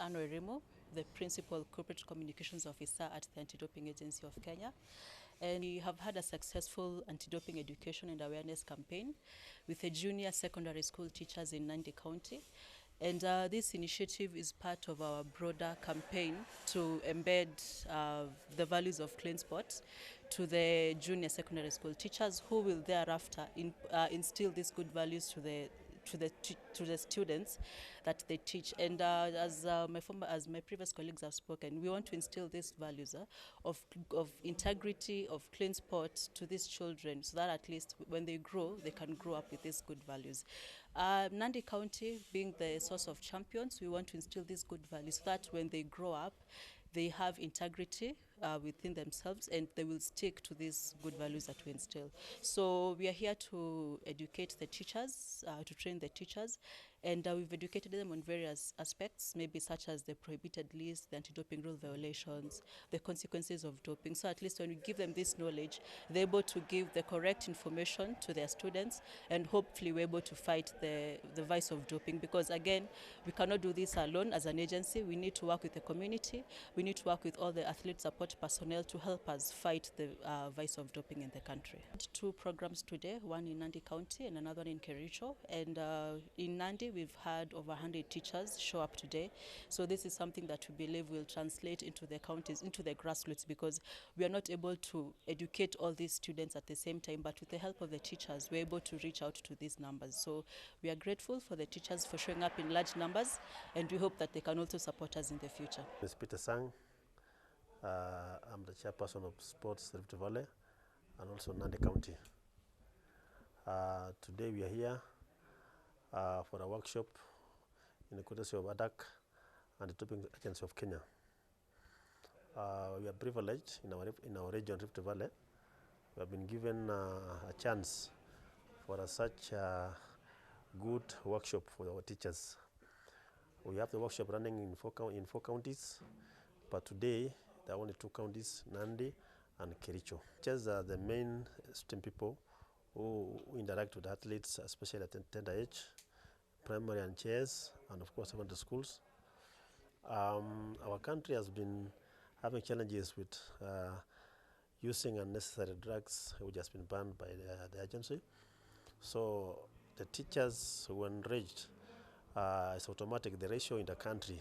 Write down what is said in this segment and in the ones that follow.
Anne Remo, the Principal Corporate Communications Officer at the Anti-Doping Agency of Kenya. And we have had a successful anti-doping education and awareness campaign with the junior secondary school teachers in Nandi County. And this initiative is part of our broader campaign to embed the values of clean sports to the junior secondary school teachers, who will thereafter instill these good values to the students that they teach. And as my previous colleagues have spoken, we want to instill these values of integrity, of clean sport to these children, so that at least when they grow, they can grow up with these good values. Nandi County being the source of champions, we want to instill these good values so that when they grow up, they have integrity within themselves, and they will stick to these good values that we instill. So we are here to educate the teachers, to train the teachers, and we've educated them on various aspects, maybe such as the prohibited list, the anti-doping rule violations, the consequences of doping. So at least when we give them this knowledge, they're able to give the correct information to their students, and hopefully we're able to fight the vice of doping. Because again, we cannot do this alone as an agency. We need to work with the community. We need to work with all the athlete support personnel to help us fight the vice of doping in the country. Two programs today, one in Nandi County and another one in Kericho. And in Nandi, we've had over 100 teachers show up today. So this is something that we believe will translate into the counties, into the grassroots, because we are not able to educate all these students at the same time, but with the help of the teachers, we're able to reach out to these numbers. So we are grateful for the teachers for showing up in large numbers, and we hope that they can also support us in the future. Ms. Peter Sang, I'm the chairperson of Sports Rift Valley and also Nandi County. Today we are here for a workshop in the courtesy of ADAK and the Doping Agency of Kenya. We are privileged in our region, Rift Valley. We have been given a chance for such a good workshop for our teachers. We have the workshop running in four counties, but today there are only two counties, Nandi and Kericho. Teachers are the main STEM people who interact with athletes, especially at tender age, primary and JSS, and of course secondary schools. Our country has been having challenges with using unnecessary drugs, which has been banned by the agency. So the teachers, when enraged, it's automatic, the ratio in the country.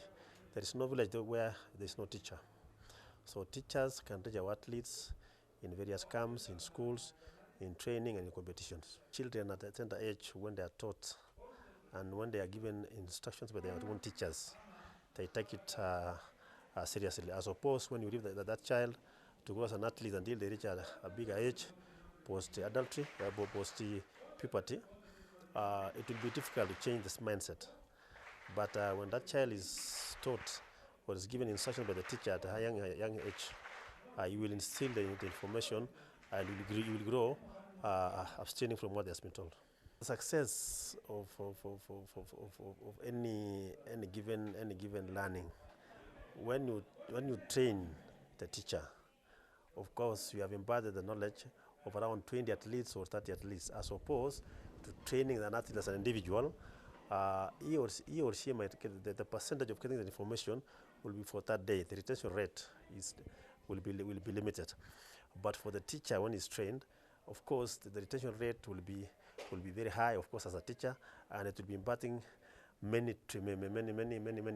There is no village where there is no teacher. So teachers can reach our athletes in various camps, in schools, in training and in competitions. Children at a tender age, when they are taught and when they are given instructions by their own teachers, they take it seriously. As opposed when you leave that child to grow as an athlete until they reach a bigger age, post-adultery, post-puberty, it will be difficult to change this mindset. But when that child is taught or is given instruction by the teacher at a young age, you will instill the information and you will grow abstaining from what has been told. The success of any given learning, when you train the teacher, of course you have imparted the knowledge of around 20 athletes or 30 athletes, as opposed to training an athlete as an individual. He or she might get the percentage of getting the information will be for that day. The retention rate will be limited. But for the teacher, when he's trained, of course the retention rate will be very high, of course, as a teacher, and it will be imparting many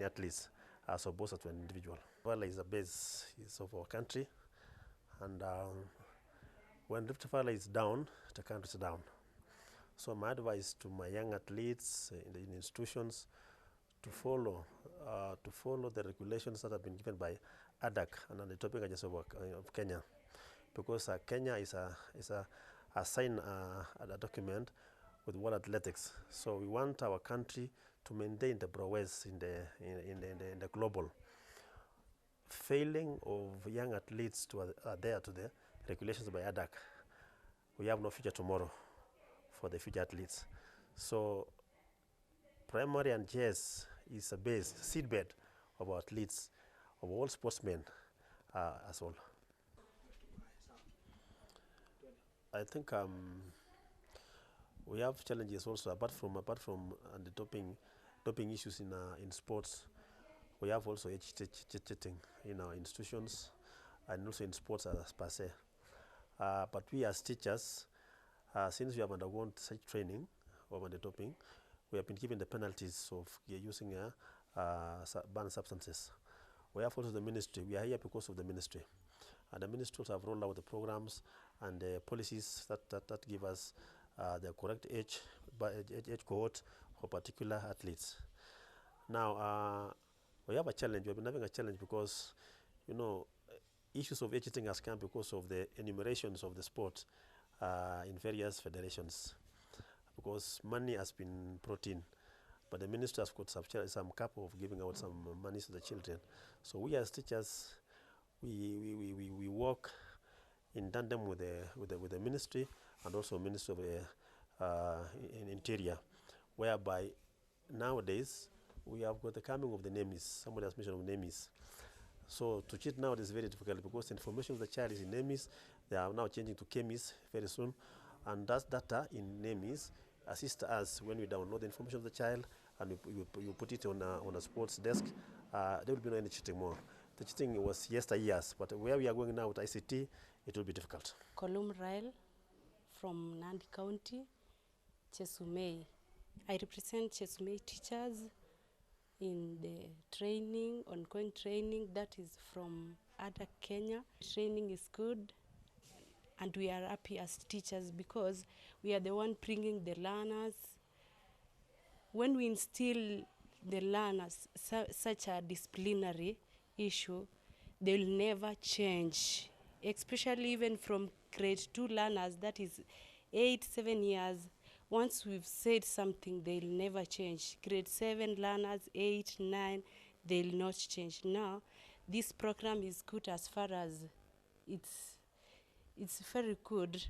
athletes as opposed to an individual. Valley is the base of our country, and when Rift Valley is down, the country is down. So my advice to my young athletes in institutions to follow the regulations that have been given by ADAK and the Doping Agency of Kenya, because Kenya is a sign a document with World Athletics. So we want our country to maintain the prowess in the global. Failing of young athletes to adhere to the regulations by ADAK, we have no future tomorrow for the future athletes. So primary and JS is a base, seedbed of our athletes, of all sportsmen as well. I think we have challenges also apart from the doping issues in sports. We have also age cheating in our institutions and also in sports as per se. But we as teachers, since we have undergone such training of anti-doping, we have been given the penalties of using banned substances. We have also the ministry. We are here because of the ministry. And the ministries have rolled out the programs and the policies that give us the correct age cohort for particular athletes. Now, we have a challenge. We've been having a challenge because, you know, issues of age cheating has come because of the enumerations of the sport in various federations. Because money has been brought in, but the ministry has got some cap of giving out some money to the children. So we as teachers, we work in tandem with the ministry and also Ministry of in Interior, whereby nowadays we have got the coming of the NAMIs. Somebody has mentioned of NAMIs. So to cheat now is very difficult because information of the child is in NAMIs. They are now changing to KEMIS very soon, and that data in NAMIs assist us when we download the information of the child and you put it on a sports desk. There will be no any cheating more. The cheating was yesteryears, but where we are going now with ICT, it will be difficult. Colum Ryle from Nandi County, Chesumei. I represent Chesumei teachers in the training, ongoing training that is from ADAK Kenya. Training is good and we are happy as teachers because we are the one bringing the learners. When we instill the learners such a disciplinary issue, they will never change, especially even from grade 2 learners, that is 7 years. Once we've said something, they'll never change. Grade 7 learners, 8, 9, they'll not change. Now, this program is good as far as it's very good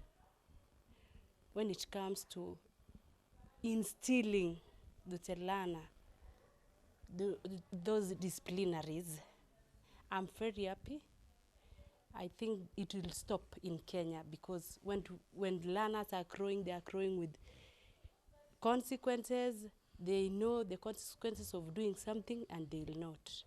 when it comes to instilling the learner those disciplinaries. I'm very happy. I think it will stop in Kenya because when learners are growing, they are growing with consequences. They know the consequences of doing something and they will not.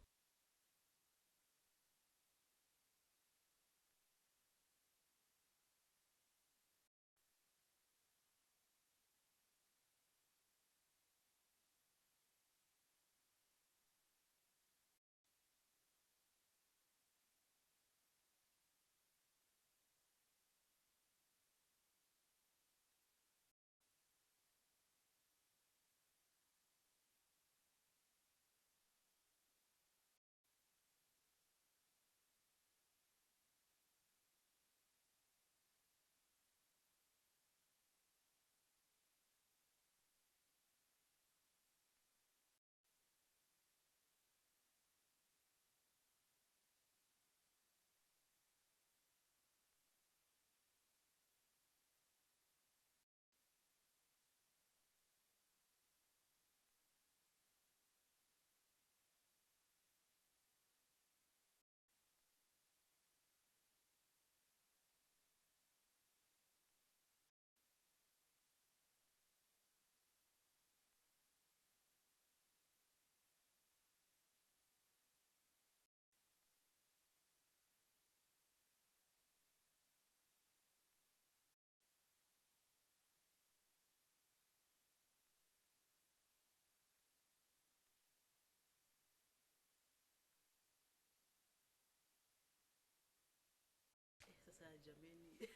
Sasa jameni.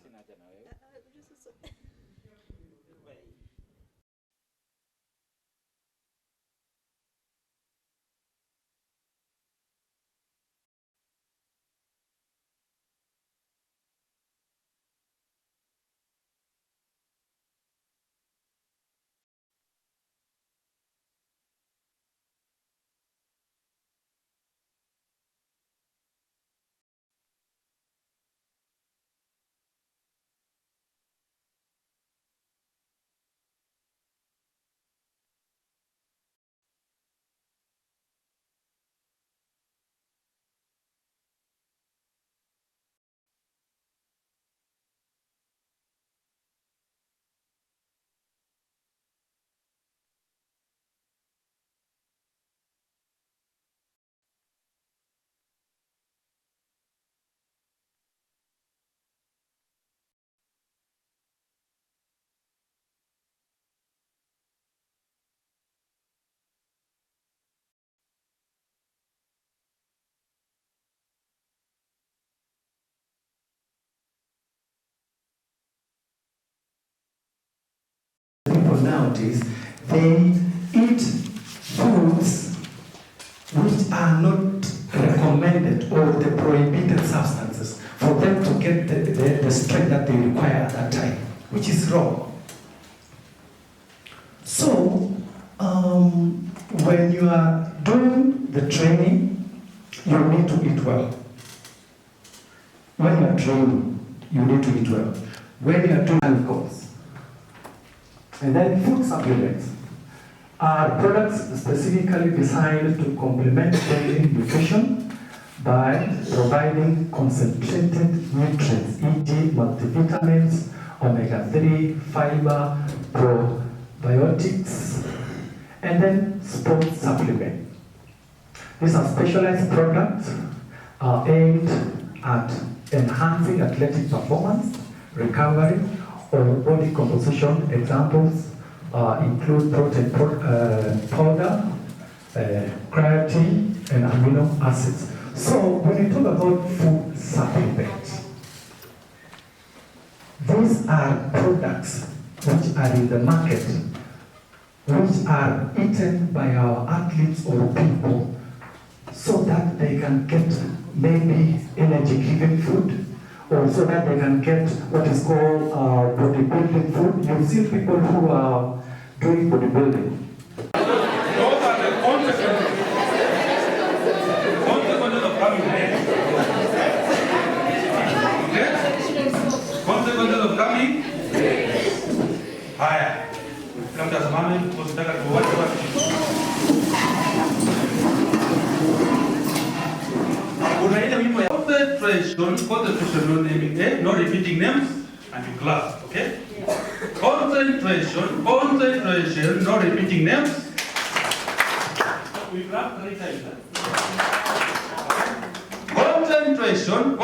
Sina haja na wewe. is they eat foods which are not recommended or the prohibited substances for them to get the strength that they require at that time, which is wrong. So, when you are doing the training, you need to eat well. When you are training, you need to eat well. When you are doing alcohols, and then food supplements are products specifically designed to complement daily nutrition by providing concentrated nutrients, e.g. multivitamins, omega-3, fiber, probiotics, and then sports supplement. These are specialized products aimed at enhancing athletic performance, recovery, or body composition. Examples include protein powder, creatine, and amino acids. So when we talk about food supplements, these are products which are in the market, which are eaten by our athletes or people so that they can get maybe energy-giving food, or so that they can get what is called bodybuilding food. You've seen people who are doing bodybuilding. Those are the consequences of coming late. Okay? Consequences of coming higher. Come to Samami, Kostaka, concentration, no repeating names, and in class, okay? Concentration, no repeating names. We grab 3 times. Concentration,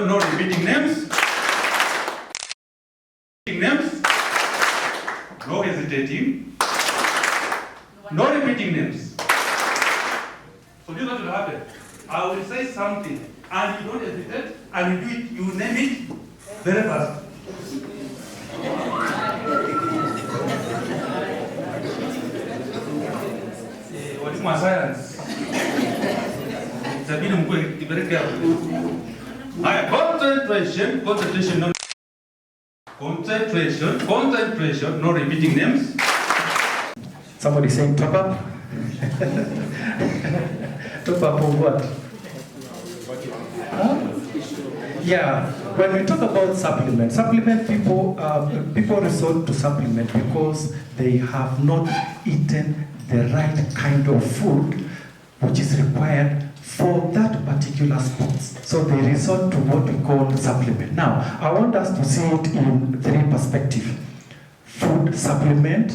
no repeating names. No hesitating. No repeating names. So this is what will happen. I will say something, and you don't hesitate, and you do it, you name it very fast. What is my science? It's a bit very careful. Concentration, no repeating names. Somebody saying top up? Top up of what? Huh? Yeah, when we talk about supplement people resort to supplement because they have not eaten the right kind of food which is required for that particular sport. So they resort to what we call supplement. Now, I want us to see it in 3 perspectives: food supplement,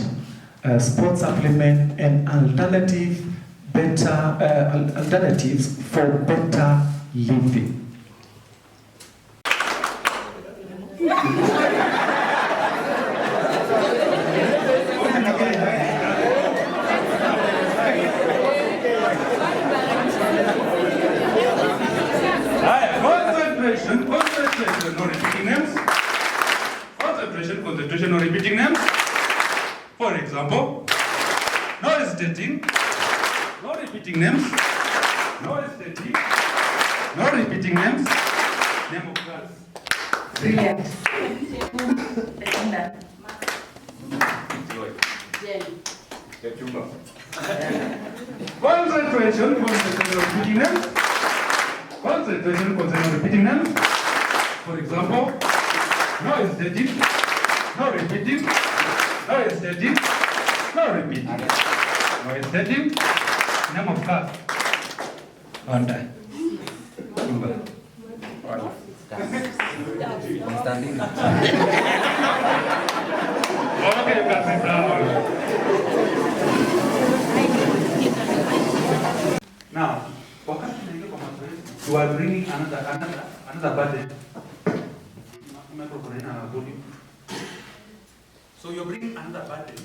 sport supplement, and alternatives for better living. Concentration, no repeating names. Concentration, no repeating names. For example, no hesitating, no repeating names. No hesitating, no repeating names. Name of class. Brilliant. Concentration, no repeating names. Concentration, no repeating names. For example, no hesitating, no repeating, no hesitating, no repeating, no hesitating. Name of class. On time. Standing. Okay, you can sit down. Now, you are bringing another burden. So you're bringing another burden.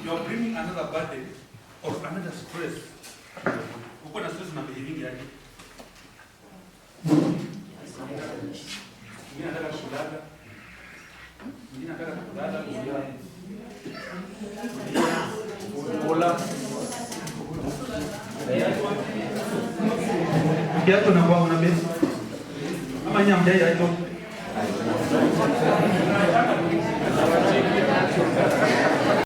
You're bringing another burden or another stress. Uko na stress na behaving yake. Mimi nataka Kiatu na kwa una besi. Ama nyam dai aito.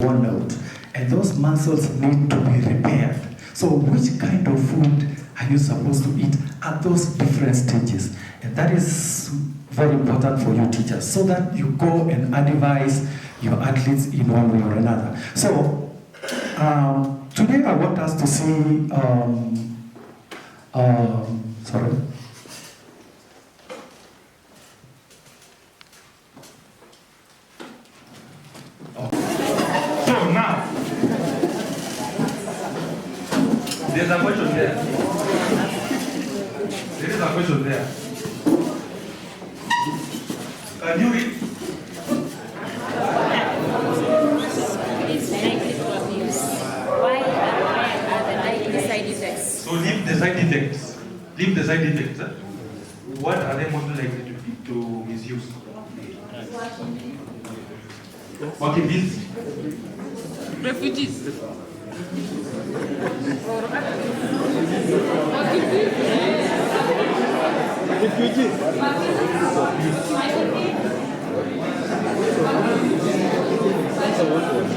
Worn out, and those muscles need to be repaired. So which kind of food are you supposed to eat at those different stages? And that is very important for you teachers, so that you go and advise your athletes in one way or another. So today I want us to see, sorry. So now, there's a question there. There is a question there. Can you read? It's likely to abuse. Why and where are the likely side effects? So leave the side effects. Leave the side effects. What are they most likely to misuse? Working bees. Refugees. Refugees.